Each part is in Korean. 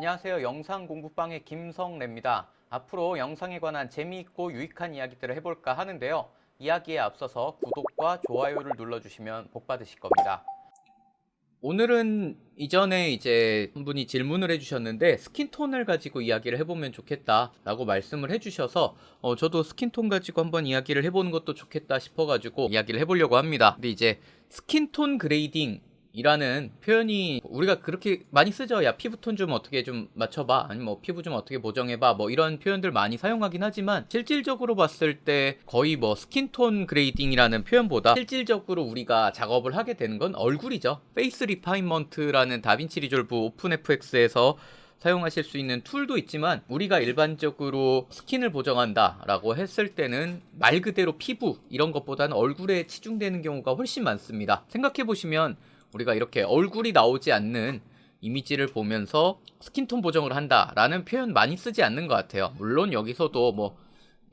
안녕하세요. 영상 공부방의 김성래입니다. 앞으로 영상에 관한 재미있고 유익한 이야기들을 해볼까 하는데요. 이야기에 앞서서 구독과 좋아요를 눌러주시면 복 받으실 겁니다. 오늘은 이전에 이제 한 분이 질문을 해주셨는데 스킨톤을 가지고 이야기를 해보면 좋겠다라고 말씀을 해주셔서 저도 스킨톤 가지고 한번 이야기를 해보는 것도 좋겠다 싶어가지고 이야기를 해보려고 합니다. 근데 이제 스킨톤 그레이딩 이라는 표현이 우리가 그렇게 많이 쓰죠. 야, 피부톤 좀 어떻게 좀 맞춰봐, 아니면 뭐 피부 좀 어떻게 보정해봐, 뭐 이런 표현들 많이 사용하긴 하지만 실질적으로 봤을 때 거의 뭐 스킨톤 그레이딩이라는 표현보다 실질적으로 우리가 작업을 하게 되는 건 얼굴이죠. 페이스 리파인먼트라는 다빈치 리졸브 오픈 FX에서 사용하실 수 있는 툴도 있지만 우리가 일반적으로 스킨을 보정한다 라고 했을 때는 말 그대로 피부 이런 것보다는 얼굴에 치중되는 경우가 훨씬 많습니다. 생각해보시면 우리가 이렇게 얼굴이 나오지 않는 이미지를 보면서 스킨톤 보정을 한다라는 표현 많이 쓰지 않는 것 같아요. 물론 여기서도 뭐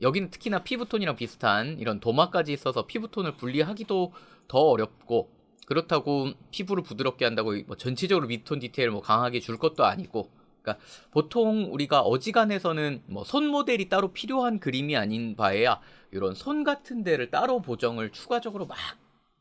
여기는 특히나 피부톤이랑 비슷한 이런 도마까지 있어서 피부톤을 분리하기도 더 어렵고, 그렇다고 피부를 부드럽게 한다고 뭐 전체적으로 미톤 디테일 뭐 강하게 줄 것도 아니고, 그러니까 보통 우리가 어지간해서는 뭐 손 모델이 따로 필요한 그림이 아닌 바에야 이런 손 같은 데를 따로 보정을 추가적으로 막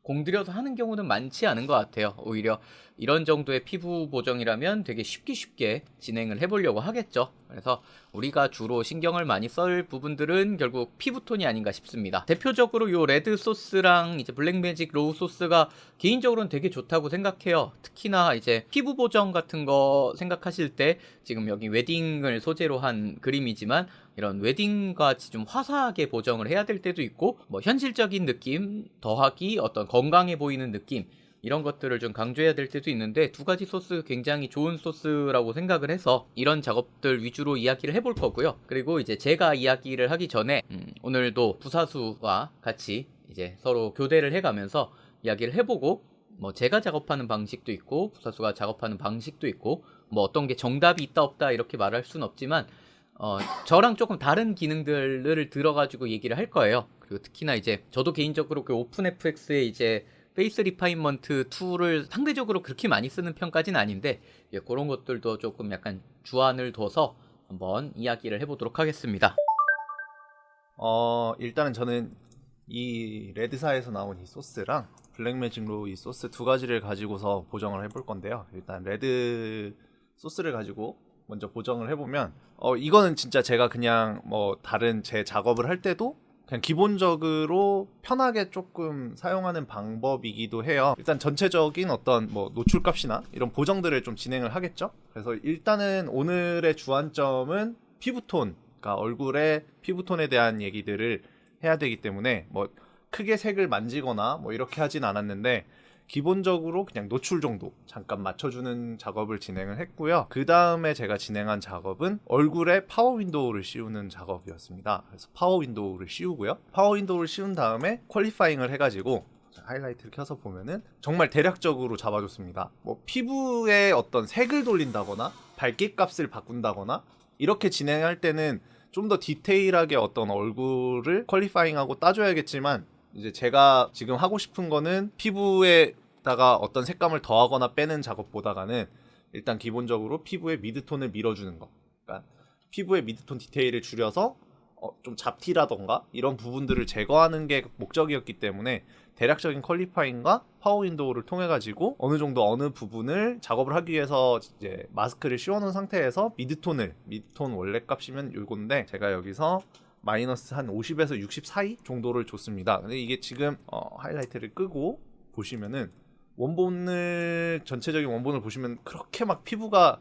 공들여서 하는 경우는 많지 않은 것 같아요. 오히려 이런 정도의 피부 보정이라면 되게 쉽게 진행을 해보려고 하겠죠. 그래서 우리가 주로 신경을 많이 쓸 부분들은 결국 피부톤이 아닌가 싶습니다. 대표적으로 요 레드 소스랑 이제 블랙매직 로우 소스가 개인적으로는 되게 좋다고 생각해요. 특히나 이제 피부 보정 같은 거 생각하실 때 지금 여기 웨딩을 소재로 한 그림이지만 이런 웨딩같이 좀 화사하게 보정을 해야 될 때도 있고, 뭐 현실적인 느낌 더하기 어떤 건강해 보이는 느낌 이런 것들을 좀 강조해야 될 때도 있는데, 두 가지 소스 굉장히 좋은 소스라고 생각을 해서 이런 작업들 위주로 이야기를 해볼 거고요. 그리고 이제 제가 이야기를 하기 전에 오늘도 부사수와 같이 이제 서로 교대를 해가면서 이야기를 해보고, 뭐 제가 작업하는 방식도 있고 부사수가 작업하는 방식도 있고, 뭐 어떤 게 정답이 있다 없다 이렇게 말할 순 없지만 저랑 조금 다른 기능들을 들어가지고 얘기를 할 거예요. 그리고 특히나 이제 저도 개인적으로 그 오픈FX에 이제 페이스 리파인먼트 툴을 상대적으로 그렇게 많이 쓰는 편까지는 아닌데, 그런 것들도 조금 약간 주안을 둬서 한번 이야기를 해보도록 하겠습니다. 일단은 저는 이 레드사에서 나온 이 소스랑 블랙매직로 이 소스 두 가지를 가지고서 보정을 해볼 건데요. 일단 레드 소스를 가지고 먼저 보정을 해보면, 이거는 진짜 제가 그냥 뭐 다른 제 작업을 할 때도 그냥 기본적으로 편하게 조금 사용하는 방법이기도 해요. 일단 전체적인 어떤 뭐 노출값이나 이런 보정들을 좀 진행을 하겠죠. 그래서 일단은 오늘의 주안점은 피부톤, 그러니까 얼굴의 피부톤에 대한 얘기들을 해야 되기 때문에 뭐 크게 색을 만지거나 뭐 이렇게 하진 않았는데, 기본적으로 그냥 노출 정도 잠깐 맞춰주는 작업을 진행을 했고요. 그 다음에 제가 진행한 작업은 얼굴에 파워 윈도우를 씌우는 작업이었습니다. 그래서 파워 윈도우를 씌우고요. 파워 윈도우를 씌운 다음에 퀄리파잉을 해가지고 하이라이트를 켜서 보면은 정말 대략적으로 잡아줬습니다. 뭐 피부에 어떤 색을 돌린다거나 밝기 값을 바꾼다거나 이렇게 진행할 때는 좀 더 디테일하게 어떤 얼굴을 퀄리파잉하고 따줘야겠지만, 이제 제가 지금 하고 싶은 거는 피부에다가 어떤 색감을 더하거나 빼는 작업보다가는 일단 기본적으로 피부의 미드톤을 밀어주는 거, 그러니까 피부의 미드톤 디테일을 줄여서 좀 잡티라던가 이런 부분들을 제거하는 게 목적이었기 때문에 대략적인 퀄리파잉과 파워 윈도우를 통해 가지고 어느 정도 어느 부분을 작업을 하기 위해서 이제 마스크를 씌워놓은 상태에서 미드톤 원래 값이면 요건데 제가 여기서 마이너스 한 50에서 60 사이 정도를 줬습니다. 근데 이게 지금 하이라이트를 끄고 보시면은 원본을 전체적인 원본을 보시면 그렇게 막 피부가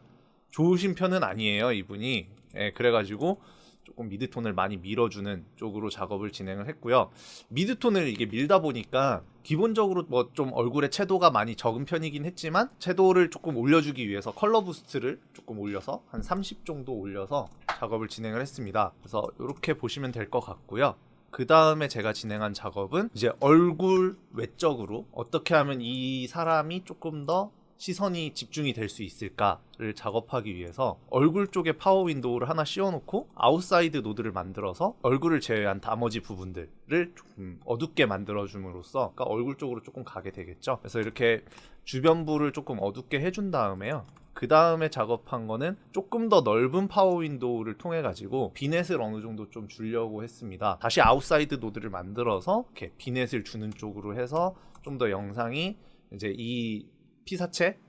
좋으신 편은 아니에요, 이분이. 그래가지고 조금 미드톤을 많이 밀어주는 쪽으로 작업을 진행을 했고요. 미드톤을 이게 밀다 보니까 기본적으로 뭐 좀 얼굴에 채도가 많이 적은 편이긴 했지만, 채도를 조금 올려주기 위해서 컬러 부스트를 조금 올려서 한 30 정도 올려서 작업을 진행을 했습니다. 그래서 이렇게 보시면 될 것 같고요. 그 다음에 제가 진행한 작업은 이제 얼굴 외적으로 어떻게 하면 이 사람이 조금 더 시선이 집중이 될 수 있을까를 작업하기 위해서 얼굴 쪽에 파워 윈도우를 하나 씌워놓고 아웃사이드 노드를 만들어서 얼굴을 제외한 나머지 부분들을 조금 어둡게 만들어줌으로써, 그러니까 얼굴 쪽으로 조금 가게 되겠죠. 그래서 이렇게 주변부를 조금 어둡게 해준 다음에요. 그 다음에 작업한 거는 조금 더 넓은 파워 윈도우를 통해 가지고 비넷을 어느 정도 좀 주려고 했습니다. 다시 아웃사이드 노드를 만들어서 이렇게 비넷을 주는 쪽으로 해서 좀 더 영상이 이제 이 피사체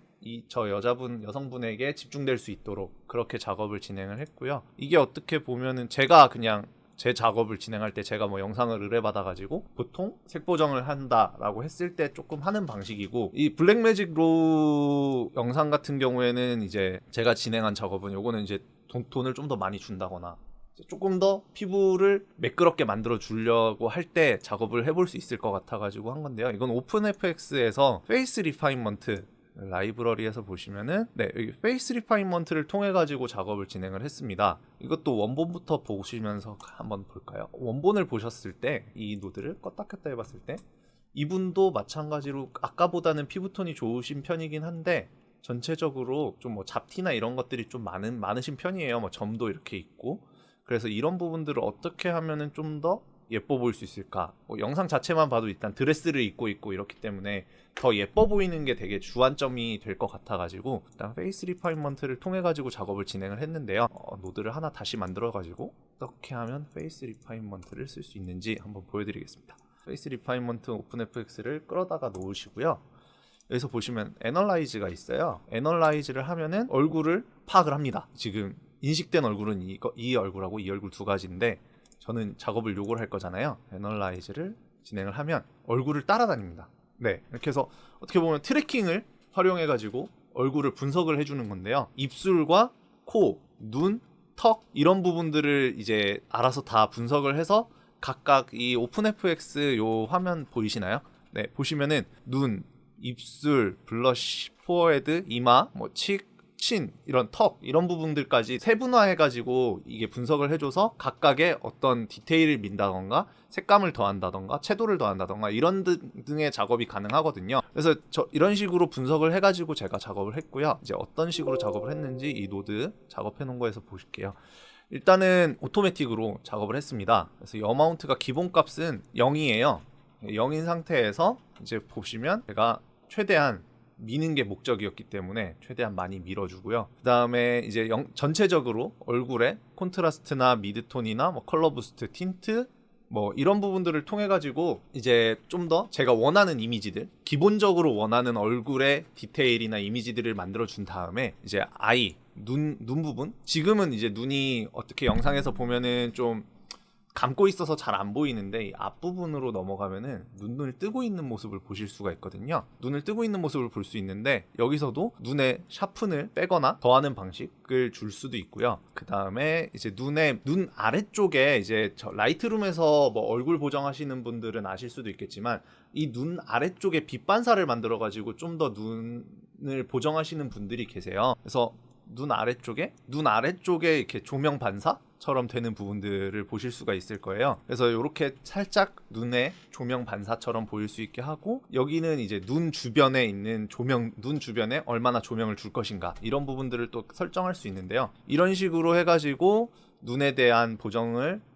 저 여성분에게 집중될 수 있도록 그렇게 작업을 진행을 했고요. 이게 어떻게 보면은 제가 그냥 제 작업을 진행할 때 제가 뭐 영상을 의뢰받아가지고 보통 색 보정을 한다라고 했을 때 조금 하는 방식이고, 이 블랙매직 로 영상 같은 경우에는 이제 제가 진행한 작업은 요거는 이제 돈을 좀 더 많이 준다거나 조금 더 피부를 매끄럽게 만들어 주려고 할 때 작업을 해볼 수 있을 것 같아가지고 한 건데요. 이건 오픈FX에서 페이스 리파인먼트 라이브러리에서 보시면은 여기 페이스 리파인먼트를 통해 가지고 작업을 진행을 했습니다. 이것도 원본부터 보시면서 한번 볼까요? 원본을 보셨을 때 이 노드를 껐다 켰다 해봤을 때 이분도 마찬가지로 아까보다는 피부톤이 좋으신 편이긴 한데 전체적으로 좀 뭐 잡티나 이런 것들이 좀 많으신 편이에요. 뭐 점도 이렇게 있고. 그래서 이런 부분들을 어떻게 하면은 좀 더 예뻐 보일 수 있을까? 영상 자체만 봐도 일단 드레스를 입고 있고 이렇기 때문에 더 예뻐 보이는 게 되게 주안점이 될 것 같아가지고 일단 페이스 리파인먼트를 통해 가지고 작업을 진행을 했는데요. 노드를 하나 다시 만들어 가지고 어떻게 하면 페이스 리파인먼트를 쓸 수 있는지 한번 보여드리겠습니다. 페이스 리파인먼트 오픈FX를 끌어다가 놓으시고요. 여기서 보시면 애널라이즈가 있어요. 애널라이즈를 하면은 얼굴을 파악을 합니다. 지금 인식된 얼굴은 이 얼굴하고 이 얼굴 두 가지인데 저는 작업을 요걸 할 거잖아요. 애널라이즈를 진행을 하면 얼굴을 따라다닙니다. 이렇게 해서 어떻게 보면 트래킹을 활용해 가지고 얼굴을 분석을 해주는 건데요. 입술과 코, 눈, 턱 이런 부분들을 이제 알아서 다 분석을 해서 각각 이 오픈FX 요 화면 보이시나요? 보시면은 눈, 입술, 블러쉬, 포어헤드, 이마, 뭐 칙, 친, 이런 턱 이런 부분들까지 세분화해가지고 이게 분석을 해줘서 각각의 어떤 디테일을 민다던가 색감을 더한다던가 채도를 더한다던가 이런 등의 작업이 가능하거든요. 그래서 이런 식으로 분석을 해가지고 제가 작업을 했고요. 이제 어떤 식으로 작업을 했는지 이 노드 작업해 놓은 거에서 보실게요. 일단은 오토매틱으로 작업을 했습니다. 그래서 어마운트가 기본 값은 0이에요. 0인 상태에서 이제 보시면 제가 최대한 미는 게 목적이었기 때문에 최대한 많이 밀어주고요. 그 다음에 이제 전체적으로 얼굴에 콘트라스트나 미드톤이나 뭐 컬러 부스트, 틴트 뭐 이런 부분들을 통해 가지고 이제 좀 더 제가 원하는 이미지들, 기본적으로 원하는 얼굴의 디테일이나 이미지들을 만들어 준 다음에 이제 눈 부분, 지금은 이제 눈이 어떻게 영상에서 보면은 좀 감고 있어서 잘 안 보이는데 이 앞부분으로 넘어가면은 눈을 뜨고 있는 모습을 보실 수가 있거든요. 눈을 뜨고 있는 모습을 볼 수 있는데 여기서도 눈에 샤픈을 빼거나 더하는 방식을 줄 수도 있고요. 그 다음에 이제 눈 아래쪽에 이제 라이트룸에서 뭐 얼굴 보정하시는 분들은 아실 수도 있겠지만 이 눈 아래쪽에 빛 반사를 만들어 가지고 좀 더 눈을 보정하시는 분들이 계세요. 그래서 눈 아래쪽에 이렇게 조명 반사처럼 되는 부분들을 보실 수가 있을 거예요. 그래서 이렇게 살짝 눈에 조명 반사처럼 보일 수 있게 하고, 여기는 이제 눈 주변에 있는 눈 주변에 얼마나 조명을 줄 것인가 이런 부분들을 또 설정할 수 있는데요. 이런 식으로 해가지고 눈에 대한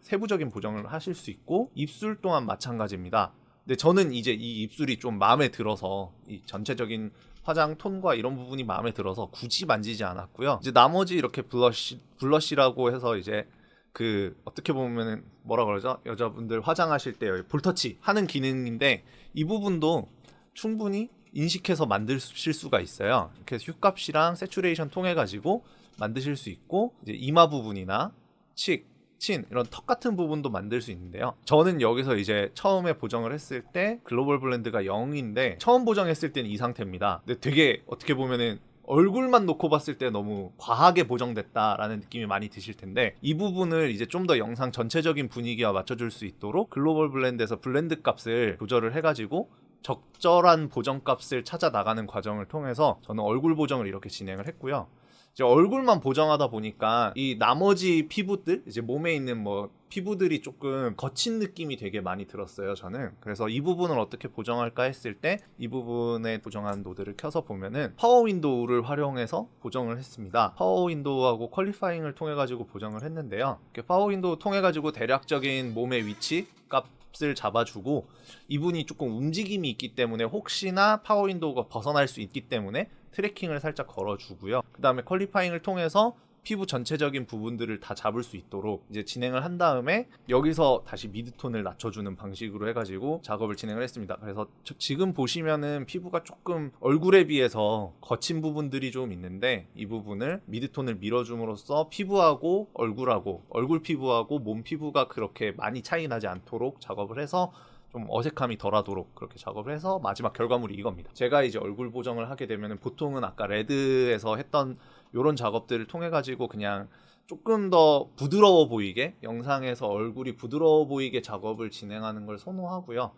세부적인 보정을 하실 수 있고, 입술 또한 마찬가지입니다. 근데 저는 이제 이 입술이 좀 마음에 들어서 이 전체적인 화장 톤과 이런 부분이 마음에 들어서 굳이 만지지 않았고요. 이제 나머지 이렇게 블러쉬라고 해서 이제 그 어떻게 보면은 뭐라 그러죠? 여자분들 화장하실 때 볼터치 하는 기능인데 이 부분도 충분히 인식해서 만드실 수가 있어요. 이렇게 휴값이랑 세츄레이션 통해 가지고 만드실 수 있고, 이제 이마 부분이나 친 이런 턱 같은 부분도 만들 수 있는데요. 저는 여기서 이제 처음에 보정을 했을 때 글로벌 블렌드가 0인데 처음 보정했을 때는 이 상태입니다. 근데 되게 어떻게 보면은 얼굴만 놓고 봤을 때 너무 과하게 보정됐다라는 느낌이 많이 드실 텐데, 이 부분을 이제 좀 더 영상 전체적인 분위기와 맞춰줄 수 있도록 글로벌 블렌드에서 블렌드 값을 조절을 해가지고 적절한 보정 값을 찾아 나가는 과정을 통해서 저는 얼굴 보정을 이렇게 진행을 했고요. 이제 얼굴만 보정하다 보니까 이 나머지 피부들, 이제 몸에 있는 뭐 피부들이 조금 거친 느낌이 되게 많이 들었어요, 저는. 그래서 이 부분을 어떻게 보정할까 했을 때 이 부분에 보정한 노드를 켜서 보면은 파워 윈도우를 활용해서 보정을 했습니다. 파워 윈도우하고 퀄리파잉을 통해 가지고 보정을 했는데요. 이렇게 파워 윈도우 통해 가지고 대략적인 몸의 위치 값을 잡아주고, 이분이 조금 움직임이 있기 때문에 혹시나 파워 윈도우가 벗어날 수 있기 때문에 트래킹을 살짝 걸어주고요. 그 다음에 퀄리파잉을 통해서 피부 전체적인 부분들을 다 잡을 수 있도록 이제 진행을 한 다음에 여기서 다시 미드톤을 낮춰주는 방식으로 해가지고 작업을 진행을 했습니다. 그래서 지금 보시면은 피부가 조금 얼굴에 비해서 거친 부분들이 좀 있는데 이 부분을 미드톤을 밀어줌으로써 피부하고 얼굴하고 얼굴 피부하고 몸 피부가 그렇게 많이 차이 나지 않도록 작업을 해서 좀 어색함이 덜하도록 그렇게 작업을 해서 마지막 결과물이 이겁니다. 제가 이제 얼굴 보정을 하게 되면 보통은 아까 레드에서 했던 이런 작업들을 통해 가지고 그냥 조금 더 부드러워 보이게 영상에서 얼굴이 부드러워 보이게 작업을 진행하는 걸 선호하고요.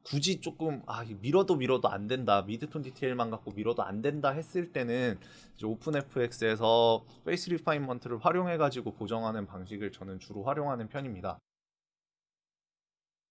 굳이 조금 밀어도 안 된다, 미드톤 디테일만 갖고 밀어도 안 된다 했을 때는 이제 오픈FX에서 페이스 리파인먼트를 활용해 가지고 보정하는 방식을 저는 주로 활용하는 편입니다.